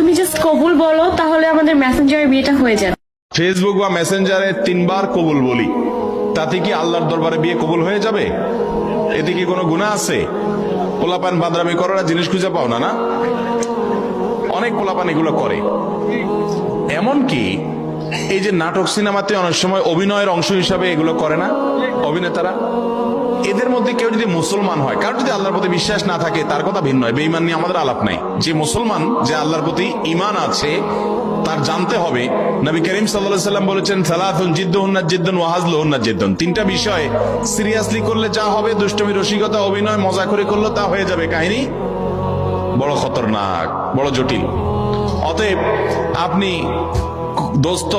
তুমি জাস্ট কবুল বলো, তাহলে আমাদের মেসেঞ্জারে বিয়েটা হয়ে যাবে। ফেসবুক বা মেসেঞ্জারে 3 বার কবুল বলি, তাতে কি আল্লাহর দরবারে বিয়ে কবুল হয়ে যাবে? এতে কি কোনো গুনাহ আছে? পোলাপান বাদরামি করার জিনিস খুঁজে পাও না? না, অনেক পোলাপান এগুলো করে। এমনকি এই যে নাটক সিনেমাতে অনেক সময় অভিনয়ের অংশ হিসাবে এগুলো করে না অভিনেতারা, এদের মধ্যে কেউ যদি মুসলমান হয়, কারণ যদি আল্লাহর প্রতি বিশ্বাস না থাকে তার কথা ভিন্ন হয়, বেঈমান নিয়ে আমাদের আলাপ নাই। যে মুসলমান, যে আল্লাহর প্রতি ঈমান আছে, তার জানতে হবে নবী করিম সাল্লাল্লাহু আলাইহি ওয়াসাল্লাম বলেছেন সালাতুন জিদ্দুহুন্না জিদ্দুন ওয়া হাজলুহুন্না জিদ্দুন। 3টা বিষয় সিরিয়াসলি করলে যা হবে, দুষ্টমি, রসিকতা, অভিনয়, মজা করে করলে তা হয়ে যাবে কাহিনী বড় খতরনাক, বড় জটিল। অতএব আপনি দোস্ত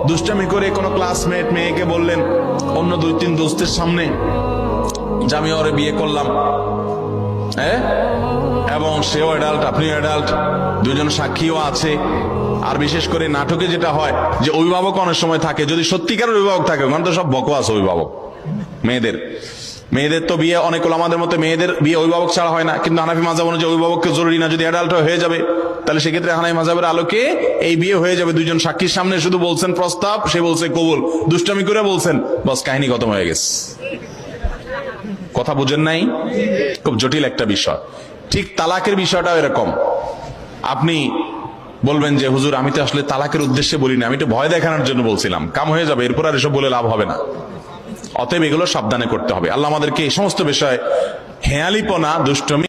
দুষ্টামি করে কোনো ক্লাসমেট মেয়েকে বললেন অন্য 2-3 দোস্তের সামনে যে আমি ওরে বিয়ে করলাম, এবং সেও অ্যাডাল্ট, আপনিও অ্যাডাল্ট, দুজন সাক্ষীও আছে। আর বিশেষ করে নাটকে যেটা হয় যে অভিভাবক অনেক সময় থাকে, যদি সত্যিকার অভিভাবক থাকে, ওখানে তো সব বকওয়াস অভিভাবক। মেয়েদের তো বিয়ে অনেক আমাদের মতো মেয়েদের বিয়ে অভিভাবক ছাড়া হয় না, কিন্তু হানাফি মাযহাব অনুযায়ী অভিভাবককে জরুরি না, যদি অ্যাডাল্ট হয়ে যাবে তাহলে সেক্ষেত্রে হানাফি মাযহাবের আলোকে এই বিয়ে হয়ে যাবে। 2জন সাক্ষীর সামনে শুধু বলছেন প্রস্তাব, সে বলছে কবুল, দুষ্টামি করে বলছেন, বাস কাহিনী খতম হয়ে গেছে। কথা বুঝেন নাই? খুব জটিল একটা বিষয়। ঠিক তালাকের বিষয়টাও এরকম। আপনি বলবেন যে হুজুর আমি তো আসলে তালাকের উদ্দেশ্যে বলিনি, আমি তো ভয় দেখানোর জন্য বলছিলাম, কাম হয়ে যাবে, এরপর আর এসব বলে লাভ হবে না। অতএব এগুলো সাবধানে করতে হবে। আল্লাহ আমাদেরকে এই সমস্ত বিষয়ে হেয়ালিপনা, দুষ্টমি